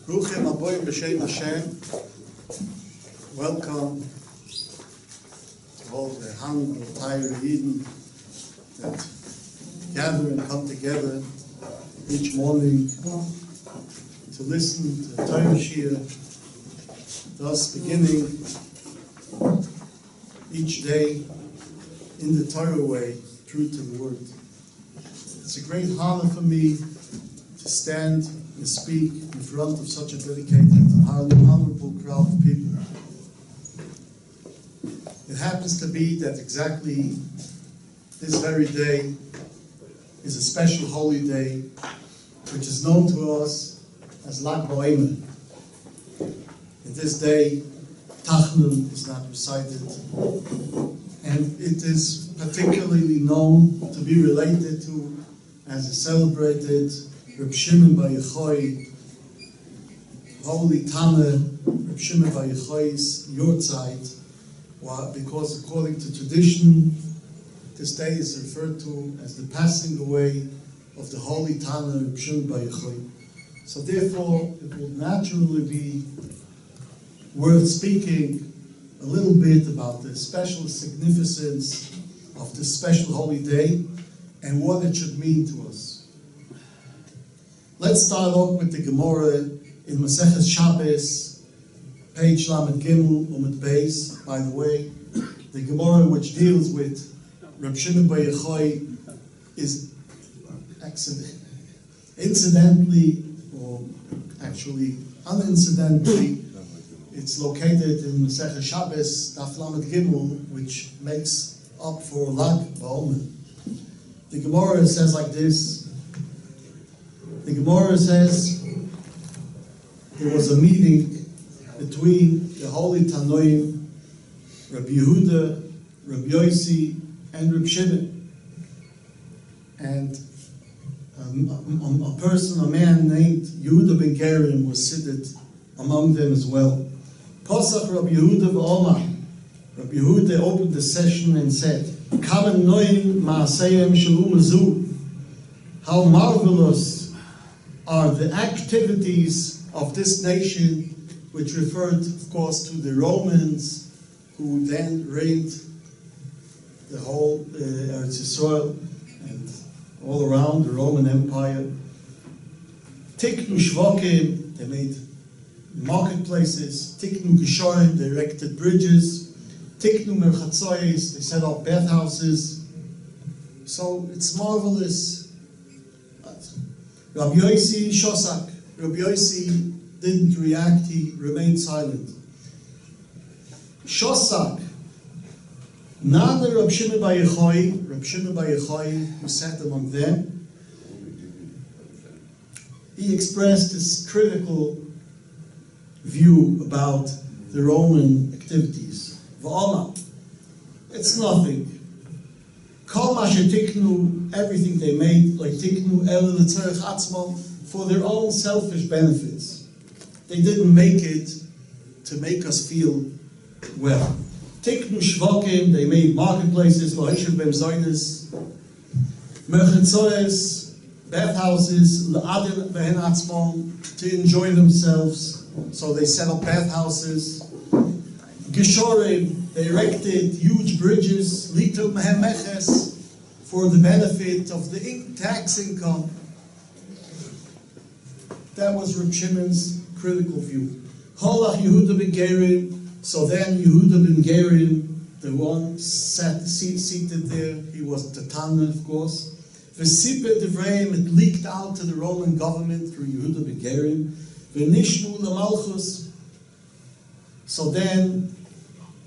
Bruchim aboyim b'shem Hashem. Welcome to all the hundred entire Eden that gather and come together each morning to listen to the Torah Shir, thus beginning each day in the Torah way, true to the Word. It's a great honor for me to stand and speak in front of such a dedicated and honorable crowd of people. It happens to be that exactly this very day is a special holy day, which is known to us as BaOmer. In this day, Tachnun is not recited, and it is particularly known to be related to as a celebrated Reb Shimon Bar Yochai, holy Tana, Reb Shimon Bar Yochai's Yortzeit, because according to tradition, this day is referred to as the passing away of the holy Tana Reb Shimon Bar Yochai. So therefore, it would naturally be worth speaking a little bit about the special significance of this special holy day and what it should mean to us. Let's start off with the Gemara in Maseches Shabbos, page Lamed Gimel Umet Beis. By the way, the Gemara which deals with Reb Shimon Bar Yochai is incidentally, or actually unincidentally, it's located in Maseches Shabbos, Daf Lamed Gimel, which makes up for BaOmer. The Gemara says like this. The Gemara says there was a meeting between the holy Tanoim, Rabbi Yehuda, Rabbi Yosef, and Reb Shimon. And a man named Yehuda ben Gerim was seated among them as well. Posach Rabbi Yehuda BaOmer. Rabbi Yehuda opened the session and said, Kamen noim ma'aseyem shel umazu. How marvelous are the activities of this nation, which referred, of course, to the Romans, who then reigned the whole Eretz Yisrael and all around the Roman Empire. Tiknu shvokim, they made marketplaces. Tiknu geshorim, they erected bridges. Tiknu merchatzoyes, they set up bathhouses. So it's marvelous. Rabbi Yosef shosak. Rabbi Yosef didn't react, he remained silent. Shosak. Neither Reb Shimon Bar Yochai, who sat among them, he expressed his critical view about the Roman activities. BaOmer, it's nothing. Kol mashe tiknu, everything they made, like tiknu el l'tzarech atzmon, for their own selfish benefits. They didn't make it to make us feel well. Tiknu shvokim, they made marketplaces, lo'eshev bem zoynes, merchatzoyes, bathhouses, la'adin behen atzmon, to enjoy themselves. So they set up bathhouses. Geshorim, they erected huge bridges, litul mehem meches, for the benefit of the tax income. That was Reb Shimon's critical view. Holach Yehuda ben Gerim, so then Yehuda ben Gerim, the one seated there, he was the Tana, of course. V'sipet devreim, it leaked out to the Roman government through Yehuda ben Gerim. V'nishmu l'malchus. So then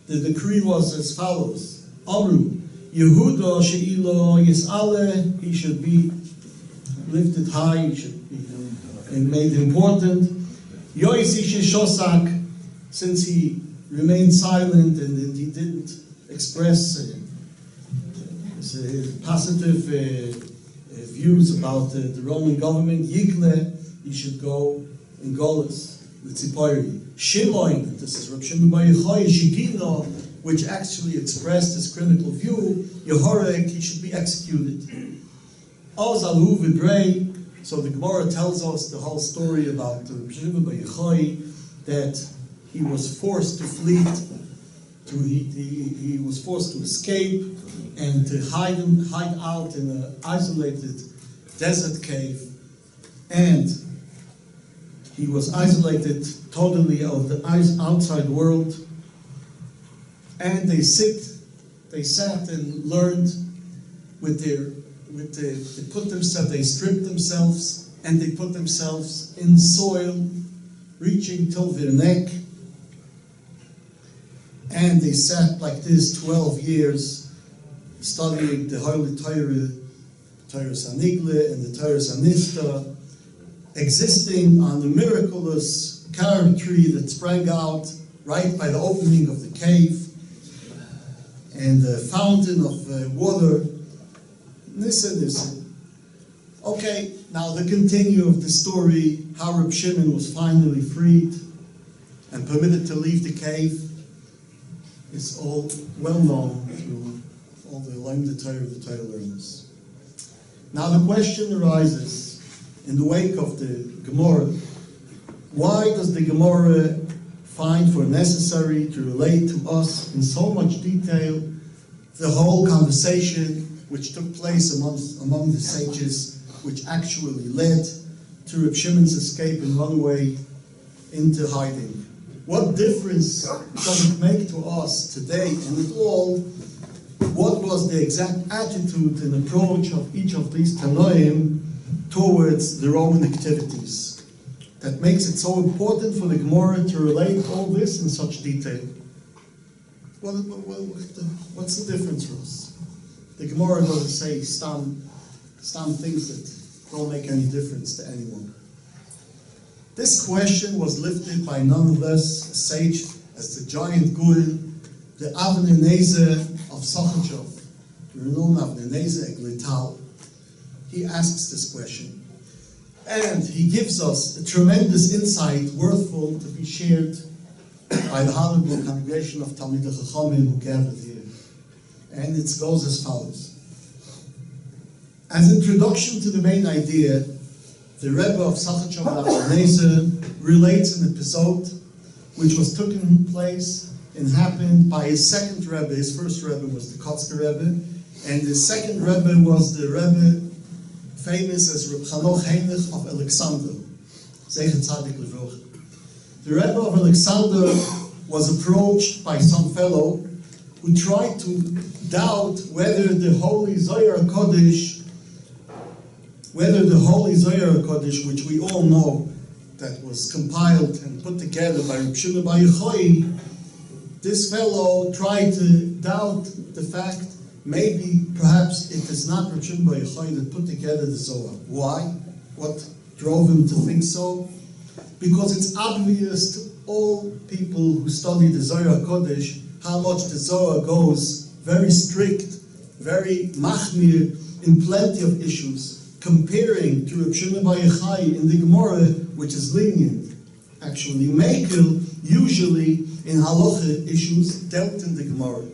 the decree was as follows. Amru, Yehuda she'ilo yis'ale, he should be lifted high, he should be made important. Yosef she'shosak, since he remained silent and he didn't express positive views about the Roman government, Yikle, he should go in Golis, the Tzipori. Shimon, this is Reb Shimon Bar Yochai, Shigino, which actually expressed his critical view, Yehorek, he should be executed. Ozalu v'brei, So the Gemara tells us the whole story about Reb Shimon bar Yochai, that he was forced to flee, he was forced to escape and to hide out in an isolated desert cave, and he was isolated totally of the outside world. And they sat and learned they stripped themselves and they put themselves in soil reaching till their neck. And they sat like this 12 years studying the Holy Torah, Torah Sanigla and the Torah Sanista, existing on the miraculous carob tree that sprang out right by the opening of the cave, and the fountain of water. Listen. Okay, now the continue of the story, how Reb Shimon was finally freed and permitted to leave the cave, is all well known to all the Torah learners. Now the question arises, in the wake of the Gemara, why does the Gemara find for necessary to relate to us in so much detail the whole conversation which took place among the sages, which actually led to Reb Shimon's escape and runaway into hiding? What difference does it make to us today and at all? What was the exact attitude and approach of each of these Tanoim towards the Roman activities that makes it so important for the Gemara to relate all this in such detail? Well, what's the difference for us? The Gemara doesn't say stam things that don't make any difference to anyone. This question was lifted by none less a sage as the giant Gul, the Avnei Nezer of Sochachov, the renowned Avnei Nezer Englard. He asks this question, and he gives us a tremendous insight worthful to be shared by the honorable congregation of Talmidei Chachamim who gathered here. And it goes as follows. As introduction to the main idea, the Rebbe of Sochachov Avnei Nezer relates an episode which was taken place and happened by his second Rebbe. His first Rebbe was the Kotzker Rebbe, and his second Rebbe was the Rebbe famous as Reb Chanoch Heinrich of Alexander. The Rebbe of Alexander was approached by some fellow who tried to doubt whether the Holy Zohar Kodesh, which we all know, that was compiled and put together by Reb Shimon bar Yochai, this fellow tried to doubt the fact, perhaps it is not Reb Shimon bar Yochai that put together the Zohar. Why? What drove him to think so? Because it's obvious to all people who study the Zohar Kodesh how much the Zohar goes very strict, very machmir in plenty of issues, comparing to Reb Shimon bar Yochai in the Gemara, which is lenient. Actually, Mekel usually in halacha issues dealt in the Gemara.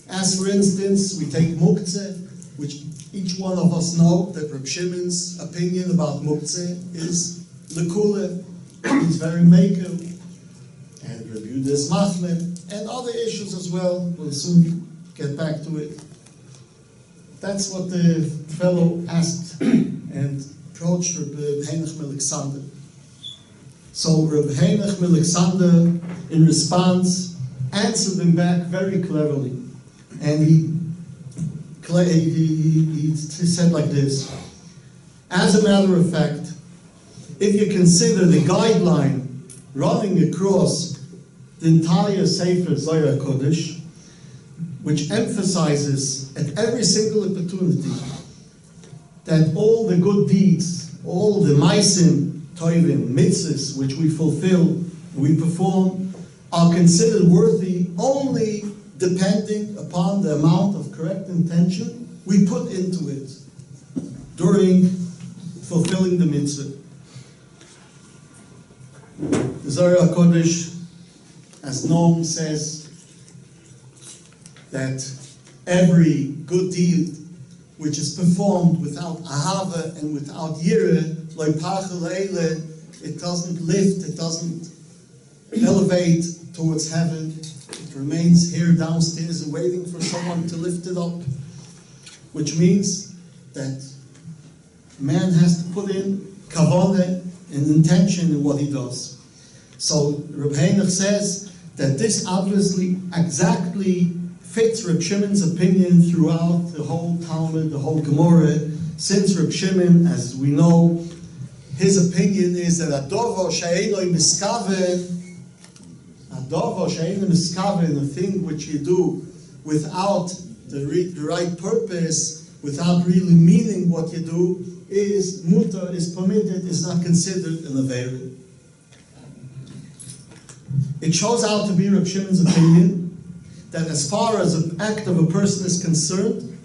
As for instance, we take Muktzeh, which each one of us know that Reb Shimon's opinion about Muktzeh is lekula, he's very Mekel, and Reb Yehuda is machmir, and other issues as well. We'll soon get back to it. That's what the fellow asked and approached Reb Heinrich Alexander. So Reb Heinrich Alexander, in response, answered him back very cleverly. And he said like this: as a matter of fact, if you consider the guideline running across the entire Sefer Zohar Kodesh, which emphasizes at every single opportunity that all the good deeds, all the maisim, toivim, mitzvahs, which we fulfill, we perform, are considered worthy only depending upon the amount of correct intention we put into it during fulfilling the mitzvah. The Zohar Kodesh, as known, says that every good deed which is performed without ahava and without yireh it doesn't lift, it doesn't elevate towards heaven. It remains here downstairs waiting for someone to lift it up, which means that man has to put in kavanah and intention in what he does. So Reb Heinrich says that this obviously exactly fits Reb Shimon's opinion throughout the whole Talmud, the whole Gemara, since Reb Shimon, as we know, his opinion is that adovo she'enoi miskaven, the thing which you do without the right purpose, without really meaning what you do, is mutar, is permitted, is not considered an avera. It shows out to be Reb Shimon's opinion that as far as an act of a person is concerned,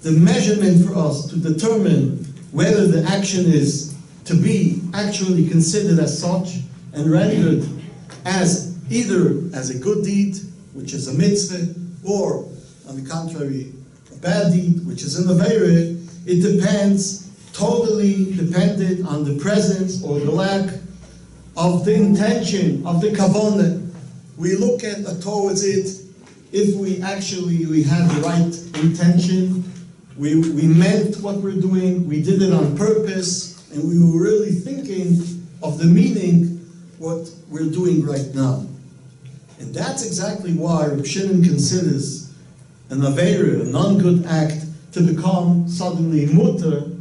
the measurement for us to determine whether the action is to be actually considered as such and rendered as either as a good deed, which is a mitzvah, or on the contrary, a bad deed, which is an avera, it depends, totally dependent on the presence or the lack of the intention, of the kavanah. We look at towards it, if we had the right intention, we meant what we're doing, we did it on purpose, and we were really thinking of the meaning, what we're doing right now. And that's exactly why Reb Shimon considers an avera, a non-good act, to become suddenly mutar,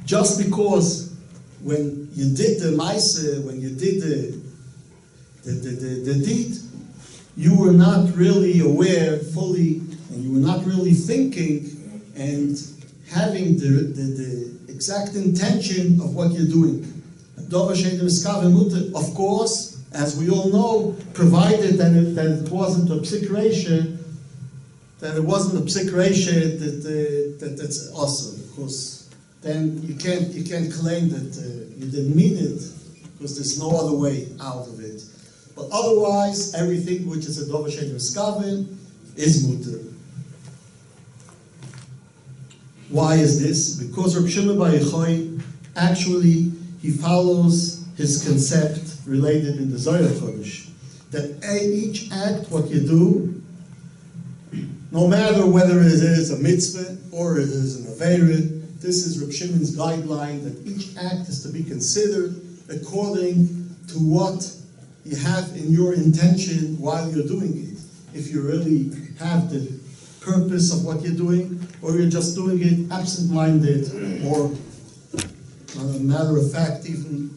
just because when you did the ma'aseh, when you did the deed, you were not really aware fully, and you were not really thinking and having the exact intention of what you're doing. Of course, as we all know, provided that it wasn't a psik reisha, that's awesome. Of course, then you can't claim that you didn't mean it, because there's no other way out of it. But otherwise, everything which is a dover shein miskaven is mutar. Why is this? Because Reb Shimon bar Yochai actually he follows his concept related in the Zohar Kodesh, that each act, what you do, no matter whether it is a mitzvah or it is an avera, this is Reb Shimon's guideline, that each act is to be considered according to what you have in your intention while you're doing it. If you really have the purpose of what you're doing, or you're just doing it absent-minded, or as a matter of fact, even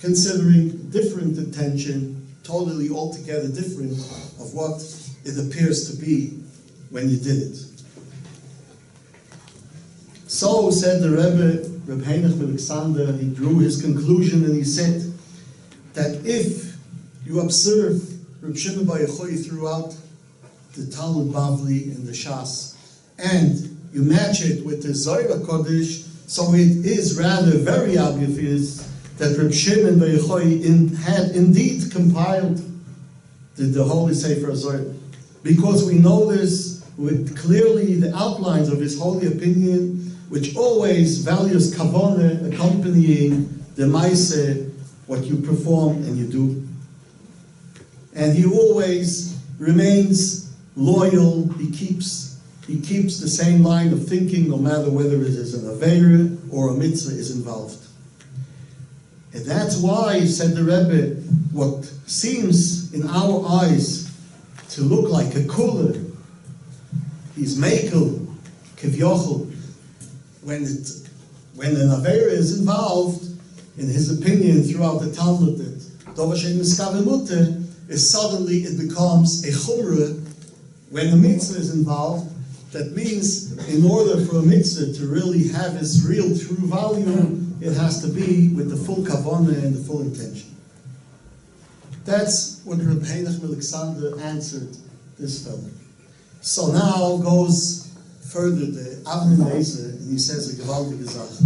considering different intention, totally altogether different of what it appears to be when you did it. So said the Rebbe, Reb Heinrich Alexander, he drew his conclusion and he said that if you observe Reb Shimon bar Yochai throughout the Talmud Bavli and the Shas, and you match it with the Zohar Kodesh, so it is rather very obvious that Reb Shimon bar Yochai had indeed compiled the Holy Sefer Zohar, because we notice with clearly the outlines of his holy opinion, which always values kavanah accompanying the ma'aseh, what you perform and you do. And he always remains loyal. He keeps the same line of thinking, no matter whether it is an avera or a mitzvah is involved. And that's why, said the Rebbe, what seems in our eyes to look like a kula, is mekel, kivyochel, when an avera is involved, in his opinion, throughout the Talmud, that dover shein miskaven mutar, is suddenly it becomes a chumrah when a mitzvah is involved. That means, in order for a mitzvah to really have its real, true value, it has to be with the full kavanah and the full intention. That's what Reb Heinrich Alexander answered this fellow. So now goes further the Avnei Nezer, and he says a gewaltige Sache.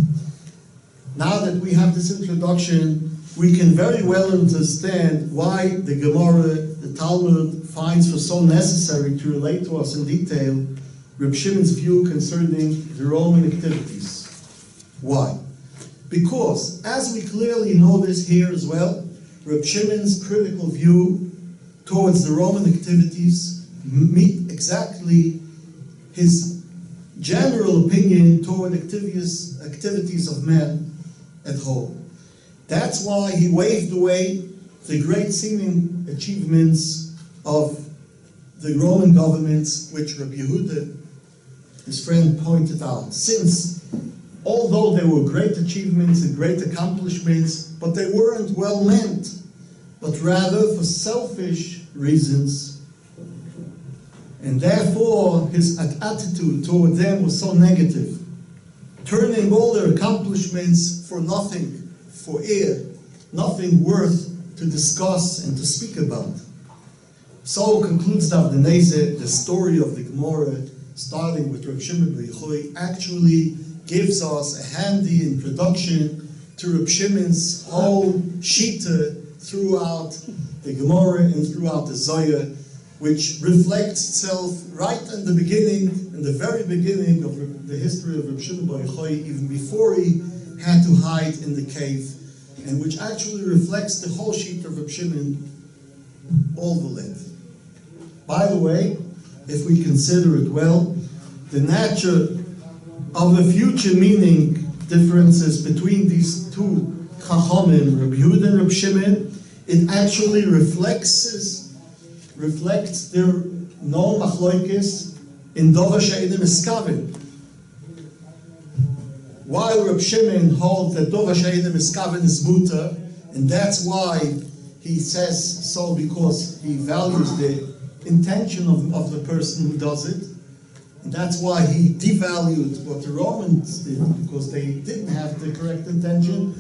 Now that we have this introduction, we can very well understand why the Gemara, the Talmud, finds for so necessary to relate to us in detail Reb Shimon's view concerning the Roman activities. Why? Because, as we clearly know this here as well, Reb Shimon's critical view towards the Roman activities meet exactly his general opinion toward activities of men at home. That's why he waved away the great seeming achievements of the Roman governments, which Rabbi Yehuda, his friend, pointed out. Since, although there were great achievements and great accomplishments, but they weren't well meant, but rather for selfish reasons, and therefore his attitude toward them was so negative, turning all their accomplishments for nothing, for air, nothing worth to discuss and to speak about. So concludes the story of the Gemara, starting with Reb Shimon bar Yochai, actually gives us a handy introduction to Reb Shimon's whole shita throughout the Gemara and throughout the Zohar, which reflects itself right in the beginning, in the very beginning of the history of Reb Shimon bar Yochai, even before he had to hide in the cave, and which actually reflects the whole sheet of Reb Shimon all the length. By the way, if we consider it well, the nature of the future meaning differences between these two Chachamim, Reb Yehuda and Reb Shimon, it actually reflects their known machloikis in Dover She'enim Eskaven. While Reb Shimon holds that Dover She'enim Eskaven is mutar, and that's why he says so, because he values the intention of the person who does it. And that's why he devalued what the Romans did, because they didn't have the correct intention.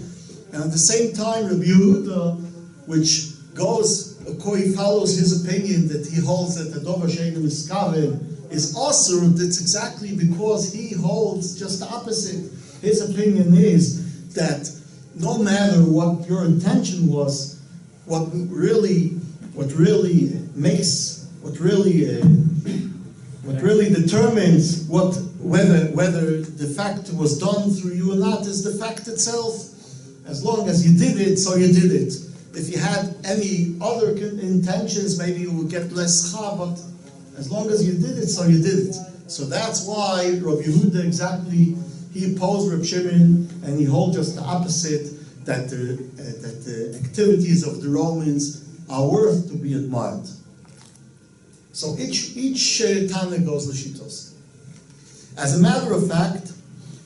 And at the same time, Rabbi Yehuda, which he follows his opinion that he holds that the Dover She'enim Eskaven is also, that's exactly because he holds just the opposite. His opinion is that no matter what your intention was, what really determines whether the fact was done through you or not is the fact itself. As long as you did it, so you did it. If you had any other intentions, maybe you would get less schar, but as long as you did it, so you did it. So that's why Rabbi Yehuda exactly, he opposed Reb Shimon, and he holds just the opposite, that the activities of the Romans are worth to be admired. So each Tana goes l'shitos. As a matter of fact,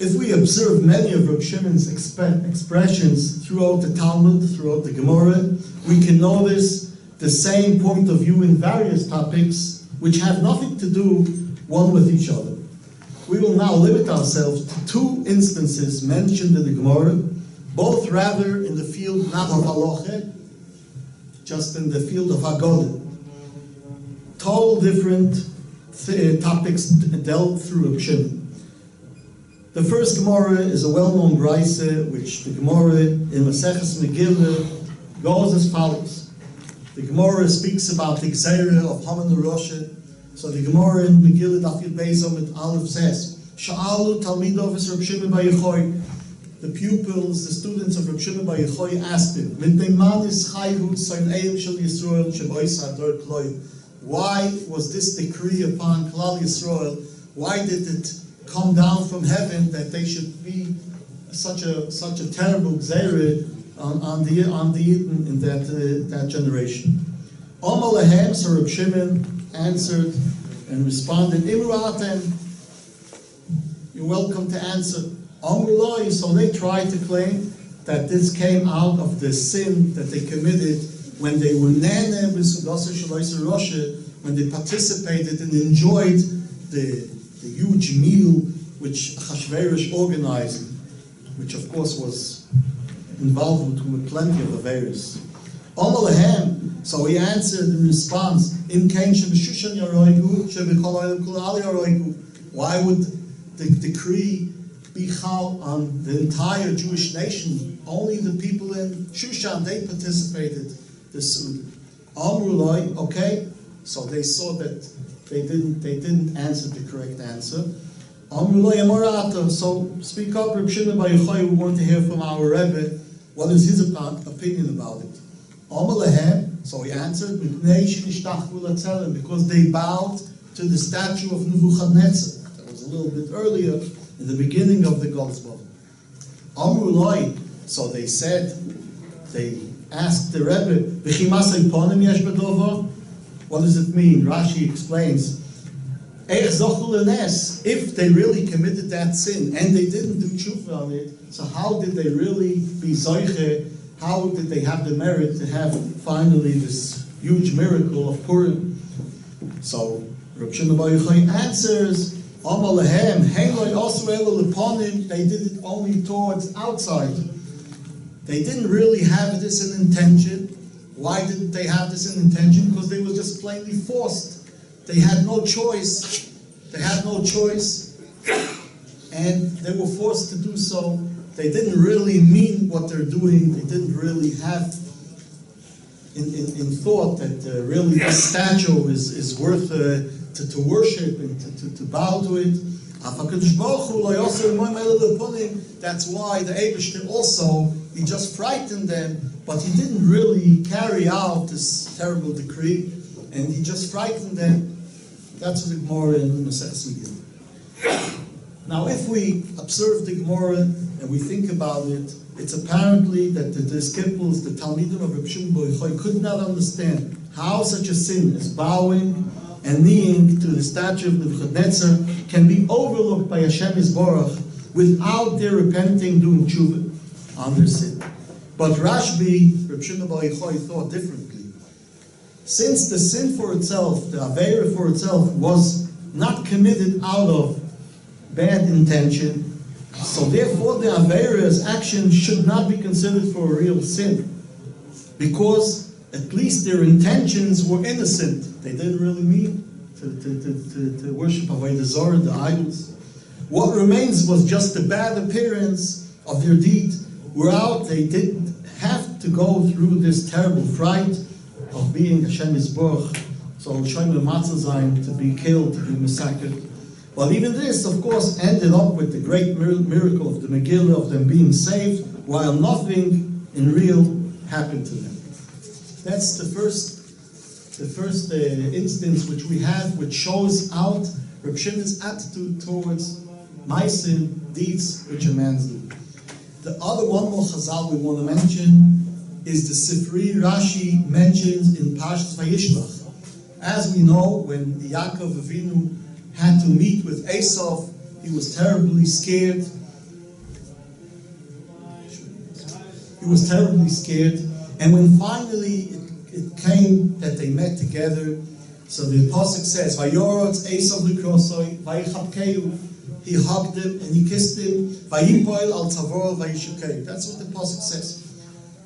if we observe many of Reb Shimon's expressions throughout the Talmud, throughout the Gemara, we can notice the same point of view in various topics which have nothing to do one with each other. We will now limit ourselves to two instances mentioned in the Gemara, both rather in the field not of halacha, just in the field of Haggadah. Total different topics dealt through Reb Shimon. The first Gemara is a well-known brisa, which the Gemara in Maseches Megillah goes as follows. The Gemara speaks about the Gzeira of Haman Roshe. So the Gemara in Megillah Daf Yud Beis Amud Aleph says, Sha'alu Talmidov es Reb Shimon bar Yochai. The pupils, the students of Reb Shimon bar Yochai asked him, why was this decree upon Klal Yisrael? Why did it come down from heaven that they should be such a terrible gzeira on the Yidden in that generation? Omar Lahem, so Reb Shimon answered and responded, Imratem, you're welcome to answer. Amrullah, so they tried to claim that this came out of the sin that they committed when they were when they participated and enjoyed the huge meal which Achashverosh organized, which of course was involved with plenty of Averis. Amalahem, so he answered in response, why would the decree be chal on the entire Jewish nation? Only the people in Shushan, they participated this Suda. Amrullah, okay, so they saw that they didn't answer the correct answer. So speak up, Reb Shimon Bar Yochai. We want to hear from our Rebbe. What is his opinion about it? So he answered, because they bowed to the statue of Nebuchadnezzar. That was a little bit earlier, in the beginning of the Gospel. So they said, they asked the Rebbe, what does it mean? Rashi explains, if they really committed that sin and they didn't do tshuva on it, so how did they really be zoiche? How did they have the merit to have finally this huge miracle of Purim? So Reb Shimon Bar Yochai answers, they did it only towards outside. They didn't really have this in intention. Why didn't they have this in intention? Because they were just plainly forced. They had no choice. And they were forced to do so. They didn't really mean what they're doing. They didn't really have in thought that really this statue is worth to worship and to bow to it. That's why the Eibishter also, he just frightened them, but he didn't really carry out this terrible decree, and he just frightened them. That's what the Gemara in Maseches Megillah. Now, if we observe the Gemara and we think about it, it's apparently that the disciples, the Talmidim of Reb Shimon Bar Yochai, could not understand how such a sin as bowing and kneeling to the statue of Nebuchadnezzar can be overlooked by Hashem Yisborach without their repenting, doing tshuva on their sin. But Rashbi, Reb Shimon Bar Yochai, thought differently. Since the sin for itself, the Aveira for itself, was not committed out of bad intention, so therefore the Aveira's action should not be considered for a real sin, because at least their intentions were innocent. They didn't really mean to worship Avodah Zarah, the idols. What remains was just the bad appearance of their deed, whereout they didn't have to go through this terrible fright of being Hashem Yisborach, so Shlomo Matzah to be killed, to be massacred. But even this, of course, ended up with the great miracle of the Megillah, of them being saved, while nothing in real happened to them. That's the first instance which we have, which shows out Reb Shimon's attitude towards ma'asim, deeds which a man's do. The other one more chazal we want to mention is the Sifri Rashi mentions in Parshas Vayishlach. As we know, when Yaakov Avinu had to meet with Esau, he was terribly scared. And when finally it came that they met together, so the Pasuk says, Vayorotz Esau l'krosoi, vayichapkeu, he hugged him and he kissed him, vayipoil al tzavor vayishukeu. That's what the Pasuk says.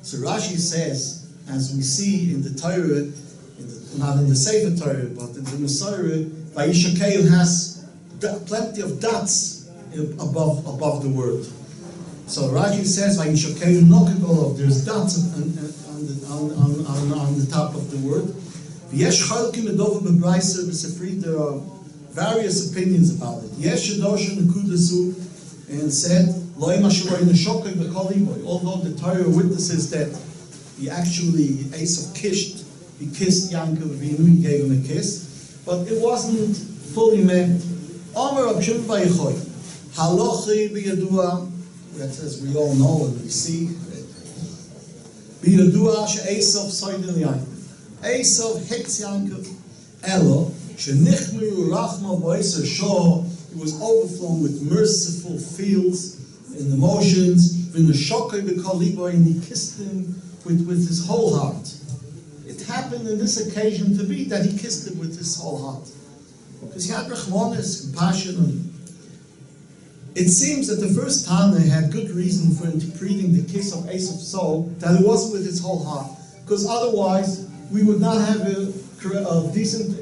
So Rashi says, as we see in the Torah, not in the Sefer Torah, but in the Masorah, vayishukeu has plenty of dots above the word. So Rashi says, vayishukeu nokegolov, there's dots on the top of the word. There are various opinions about it. And said, although the Torah witnesses that he actually, Esau kissed Yaakov Avinu, he gave him a kiss, but it wasn't fully meant. That's as we all know and we see. Esau hits Yaakov. Elo, he was overflown with merciful feels and emotions. And he kissed him with his whole heart. It happened in this occasion to be that he kissed him with his whole heart, because he had rachmanis, compassion. It seems that the first time they had good reason for interpreting the kiss of Esau's soul that it wasn't with his whole heart, because otherwise we would not have a decent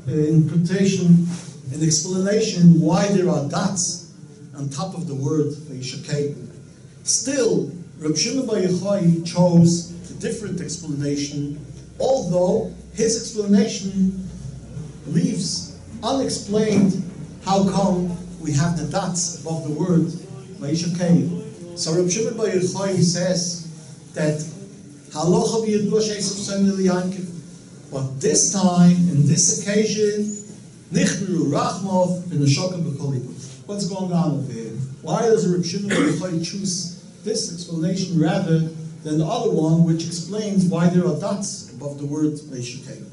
interpretation and explanation why there are dots on top of the word Vayishakei. Still, Reb Shimon Bar Yochai chose a different explanation, although his explanation leaves unexplained how come we have the dots above the word Leishakei. So Reb Shimon Bar Yochai says that halacha b'yidua she'esav somer liyankiv. But this time, in this occasion, nichmeru rachmov v'neshoka b'kol libov. What's going on over here? Why does Reb Shimon Bar Yochai choose this explanation rather than the other one, which explains why there are dots above the word Leishakei?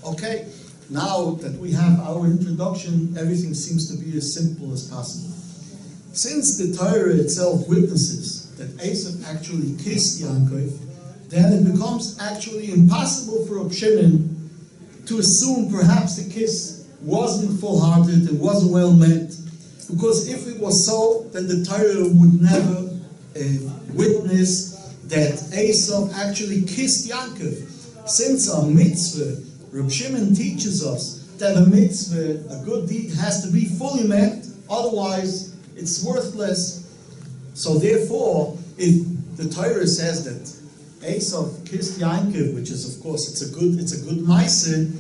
Okay, now that we have our introduction, everything seems to be as simple as possible. Since the Torah itself witnesses that Esav actually kissed Yaakov, then it becomes actually impossible for Reb Shimon to assume perhaps the kiss wasn't full-hearted, it wasn't well-meant, because if it was so, then the Torah would never witness that Esav actually kissed Yaakov. Since a mitzvah, Reb Shimon teaches us that a mitzvah, a good deed, has to be fully met, otherwise it's worthless. So therefore, if the Torah says that Esav kissed Yaakov, which is of course it's a good ma'aseh,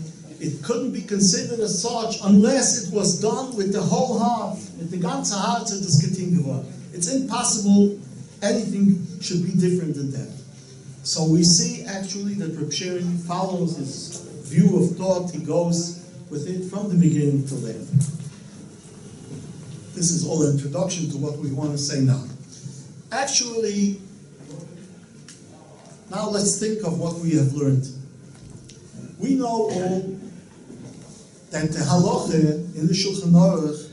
it couldn't be considered as such unless it was done with the whole heart, with the ganze heart of the Skatingeva. It's impossible anything should be different than that. So we see actually that Reb Shimon follows his view of thought. He goes with it from the beginning to the end. This is all an introduction to what we want to say now. Actually, now let's think of what we have learned. We know all that the halacha in the Shulchan Aruch,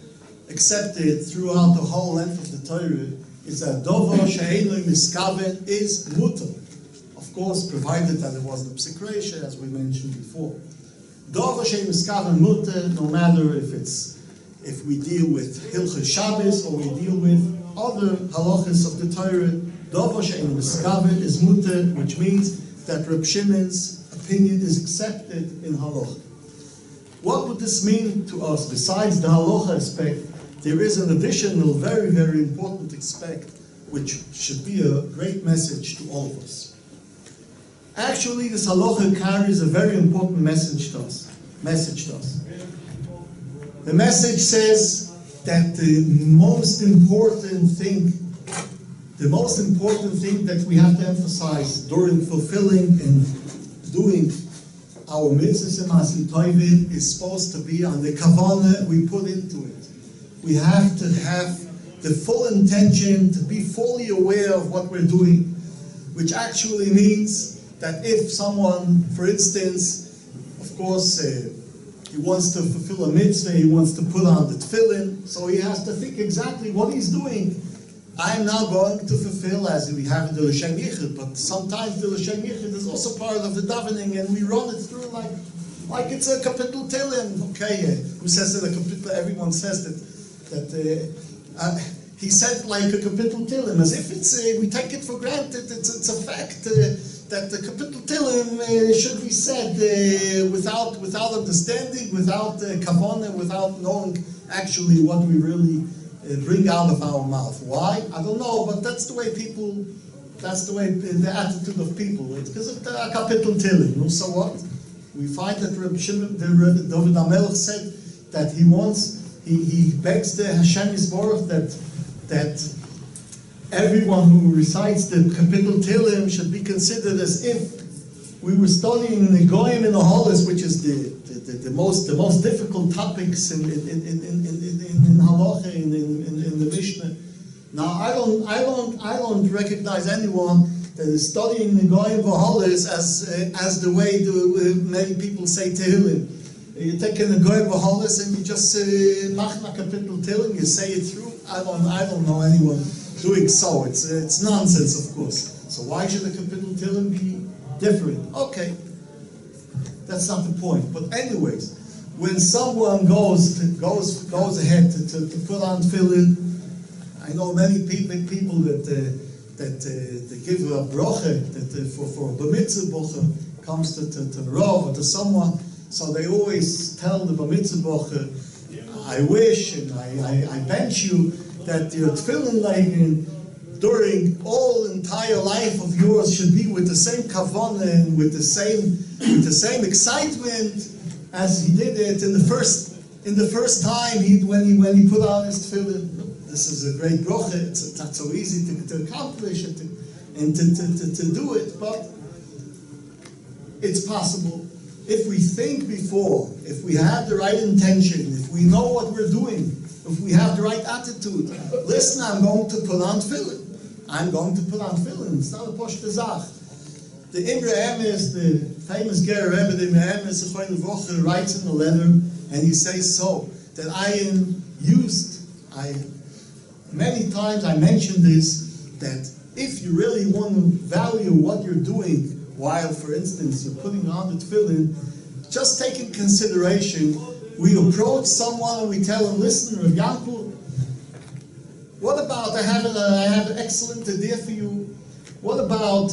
accepted throughout the whole length of the Torah, is that dover she'eino miskaven is mutter. Of course, provided that it wasn't a psik reisha, as we mentioned before. Dover she'eino miskaven mutter, no matter if we deal with Hilchos Shabbos or we deal with other halachas of the Torah, dover she'eino miskaven is mutter, which means that Reb Shimon's opinion is accepted in halacha. What would this mean to us? Besides the halacha aspect, there is an additional, very, very important aspect, which should be a great message to all of us. Actually, this halacha carries a very important message to us. The message says that the most important thing that we have to emphasize during fulfilling and doing our mitzvahs and ma'aseh tovim is supposed to be on the kavanah we put into it. We have to have the full intention to be fully aware of what we're doing, which actually means that if someone, for instance, of course, he wants to fulfill a mitzvah, he wants to put on the tefillin, so he has to think exactly what he's doing. I'm now going to fulfill, as we have in the L'Shem Yichud, but sometimes the L'Shem Yichud is also part of the davening, and we run it through like it's a kapitel tilim. Okay, who says that a kapitel? Everyone says that he said like a kapitel tilim, as if it's we take it for granted. It's a fact that the kapitel tilim should be said without understanding, without kavanah, without knowing actually what we really bring out of our mouth. Why? I don't know, but that's the way the attitude of people. It's because of the kapitel tilim. So what? We find that Reb Shimon, David HaMelech said that he begs the Hashem Yisborach that everyone who recites the kapitel tilim should be considered as if we were studying the Goyim in the Holis, which is the most difficult topics in halacha in the Mishnah. Now I don't recognize anyone that is studying the Goyim V'Holis as the way many people say Tehillim. You take in the Goyim V'Holis and you just machna kapitel tilim, you say it through. I don't know anyone doing so. It's nonsense, of course. So why should the kapitel tilim be different? Okay, that's not the point. But anyways, when someone goes ahead to put on tefillin, I know many people that give a broche for a b'mitzvah broche comes to Rav or to someone, so they always tell the b'mitzvah broche, I wish and I bench you that your tefillin legging during all entire life of yours should be with the same kavanah and with the same excitement as he did it in the first in the first time when he put on his tefillin, this is a great bracha. It's not so easy to accomplish it and to do it, but it's possible. If we think before, if we have the right intention, if we know what we're doing, if we have the right attitude, listen, I'm going to put on tefillin. I'm going to put on tefillin. It's not a poshta zach. The Ibrahim is the famous Ger Rebbe, the Ibrahim is writes in a letter, and he says so, that many times I mentioned this, that if you really want to value what you're doing, while, for instance, you're putting on the tefillin, just take in consideration, we approach someone and we tell him, listen, Rav Yankel, what about, I have an excellent idea for you. What about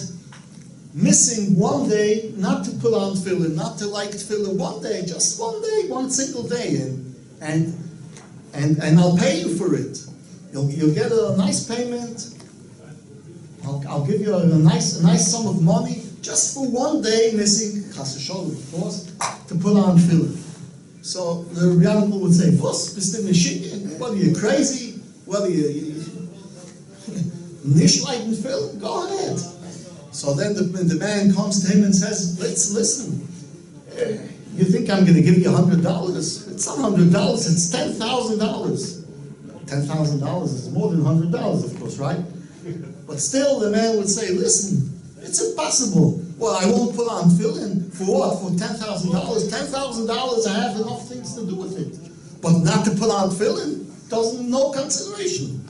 missing one day, not to put on tefillin, not to like tefillin one day, just one day, one single day, and I'll pay you for it. You'll get a nice payment. I'll give you a nice sum of money just for one day missing, chas v'sholom, of course, to put on tefillin. So the Rebbe would say, "Vos, bist du mishikin? What are you, crazy? What are you nicht liking tefillin? Go ahead." So then the man comes to him and says, listen, you think I'm going to give you $100? It's not $100, it's $10,000. $10,000 is more than $100, of course, right? But still the man would say, listen, it's impossible. Well, I won't put on tefillin. For what? For $10,000? $10,000, I have enough things to do with it. But not to put on tefillin, doesn't, no consideration.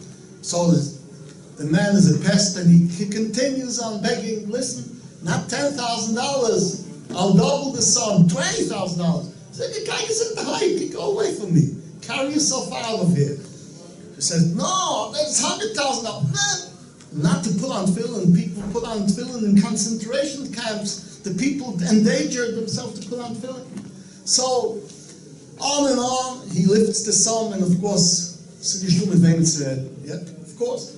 So the man is a pest, and he continues on begging, listen, not $10,000, I'll double the sum, $20,000. So the guy is in the height, go away from me. Carry yourself out of here. He says, no, that's $100,000. No, not to put on tefillin. People put on tefillin in concentration camps. The people endangered themselves to put on tefillin. So, on and on, he lifts the sum, and of course, Shlomo said, yeah, of course.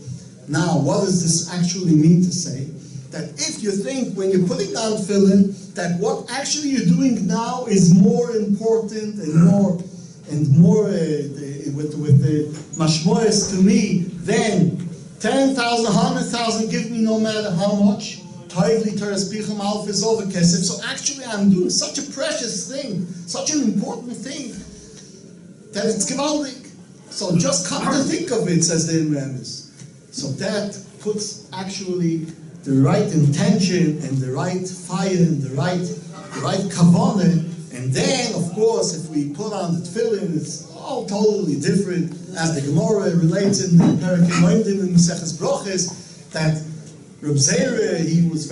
Now, what does this actually mean to say? That if you think when you're putting on tefillin, that what actually you're doing now is more important and more with the mashmoes to me than 10,000, 100,000, give me no matter how much. So actually I'm doing such a precious thing, such an important thing, that it's gewaldig. So just come to think of it, says the Imramis. So that puts actually the right intention and the right fire and the right kavanah. And then, of course, if we put on the tefillin, it's all totally different. As the Gemara relates in the Perek Moedim in Maseches Broches, that Radzyner, he was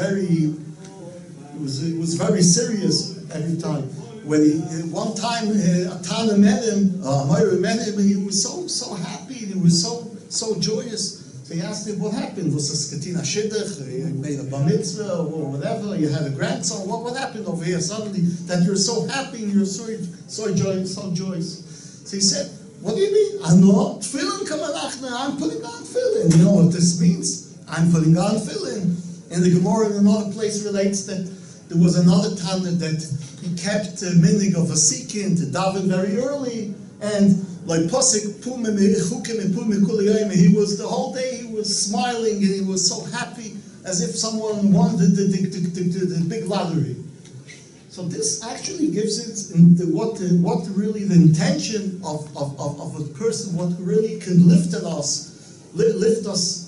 very serious every time. When one time Atana met him, Moira met him, and he was so happy, he was so joyous. So he asked him, what happened? Was it Skatina Shidduch? You made a bar mitzvah or whatever? You had a grandson? What happened over here suddenly that you're so happy and you're so joyous? So he said, what do you mean? I'm not tefillin kamalachna. I'm putting on tefillin. You know what this means? I'm putting on tefillin. And the Gemara in another place relates that there was another Tana that he kept minig of a sikin to daven very early, and like posik pumim chukim and pumim kuliyayim, he was the whole day he was smiling and he was so happy as if someone won the big lottery. So this actually gives it what really the intention of a person, what really can lift us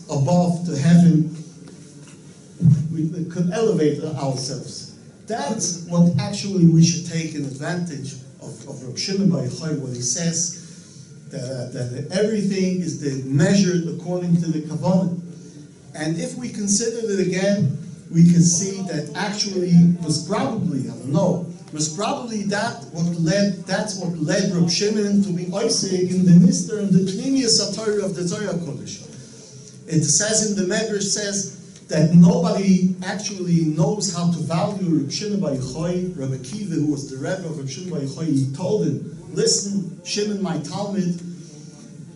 above to heaven. We could elevate ourselves. That's what actually we should take an advantage of Reb Shimon Bar Yochai, what he says, that everything is measured according to the kavanah. And if we consider it again, we can see that actually was probably, that's what led Reb Shimon to be oisig in the Mister and the Pnimius HaTorah of the Zohar Kodesh. It says in the Medrash says that nobody actually knows how to value Reb Shimon Bar Yochai. Rebbe Kiva, who was the Rebbe of Reb Shimon Bar Yochai, he told him, listen, Shimon, my Talmud,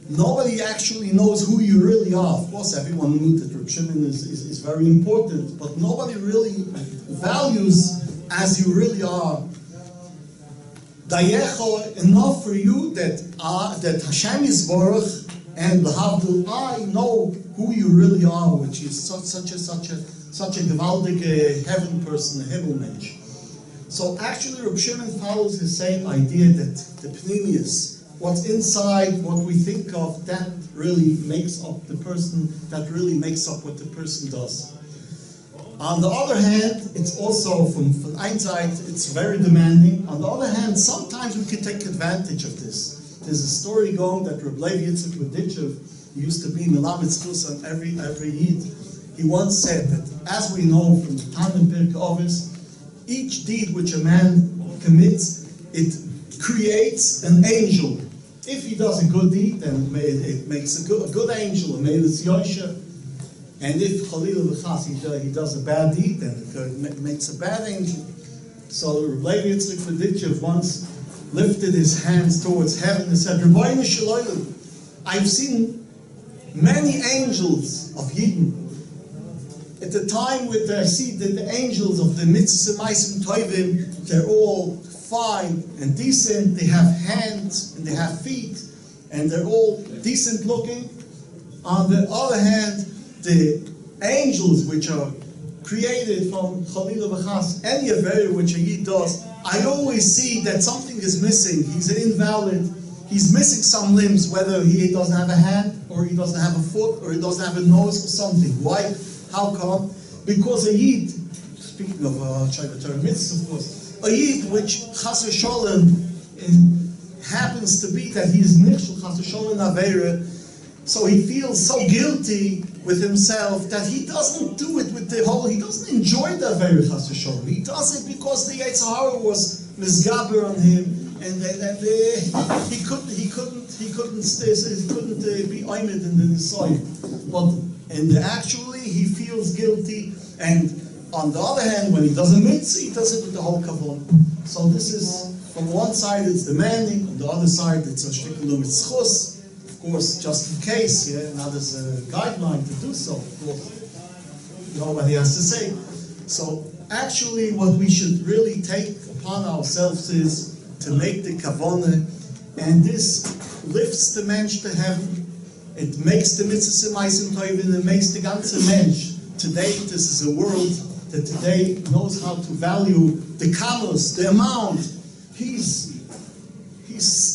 nobody actually knows who you really are. Of course, everyone knew that Reb Shimon is very important, but nobody really values as you really are. Dayecho, enough for you that Hashem is Baruch, and L'havdil, I know who you really are, which is such a gewaldige heaven person, a Himmelmensch. So actually, Reb Shimon follows the same idea that the Pnimius, what's inside, what we think of, that really makes up the person, that really makes up what the person does. On the other hand, it's also, from one side, it's very demanding. On the other hand, sometimes we can take advantage of this. There's a story going that Reb Levi Yitzchak Radzyner, he used to be Melamed Zchus on every Yid. He once said that, as we know from the Tanna Pirkei Avos, each deed which a man commits, it creates an angel. If he does a good deed, then it makes a good angel, a Melech Yosef. And if Chalil v'chas he does a bad deed, then it makes a bad angel. So Reb Levi Yitzchak Radzyner once lifted his hands towards heaven and said, Rebbeinu Shalom, I've seen many angels of Yidden. At the time when I see that the angels of the Mitzvah Maisim Tovim, they're all fine and decent, they have hands and they have feet, and they're all decent looking. On the other hand, the angels which are created from Chalila V'chas, any avera which a Yid does, I always see that something is missing. He's an invalid. He's missing some limbs, whether he doesn't have a hand, or he doesn't have a foot, or he doesn't have a nose, or something. Why? How come? Because a Yid, speaking of Torah mitzvahs, of course, a Yid which Chas v'Sholem happens to be that he is nichshel Chas v'Sholem avera, so he feels so guilty with himself that he doesn't do it with the whole, he doesn't enjoy the avera Chas v'Sholem. He does it because the Yetzer Hara was misgaber on him, and he couldn't be oimed in the soil. And actually he feels guilty, and on the other hand, when he does a mitzvah, he does it with the whole kavon. So this is, from one side it's demanding, on the other side it's a shtickelu mitzchus. Of course, just in case, now there's a guideline to do so, of course. Nobody has to say. So actually what we should really take upon ourselves is to make the kavanah, and this lifts the mensch to heaven. It makes the mitzvah meisim tovim, it makes the ganze mensch. Today, this is a world that today knows how to value the kalos, the amount. He's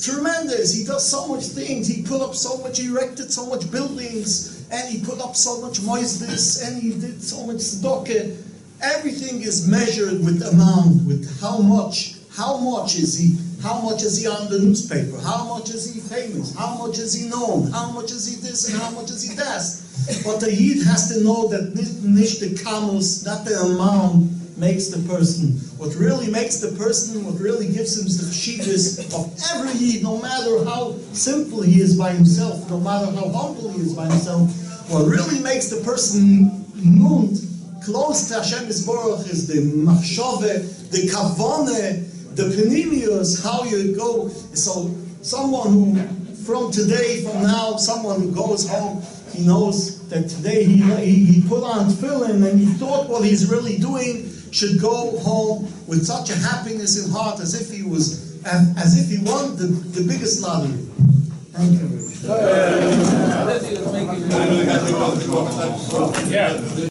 tremendous. He does so much things. He put up so much, he erected so much buildings, and he put up so much moistus, and he did so much tzedakah. Everything is measured with amount, with how much is he. How much is he on the newspaper? How much is he famous? How much is he known? How much is he this and how much is he that? But the Yid has to know that nicht the kamos, not the amount, makes the person. What really makes the person, what really gives him the cheshivas of every Yid, no matter how simple he is by himself, no matter how humble he is by himself, what really makes the person mund, close to Hashem Yisborach, is the machshove, the kavaneh, the penimius, how you go. So someone who, from now, someone who goes home, he knows that today he put on tefillin and he thought what he's really doing, should go home with such a happiness in heart as if he won the biggest lottery. Thank you.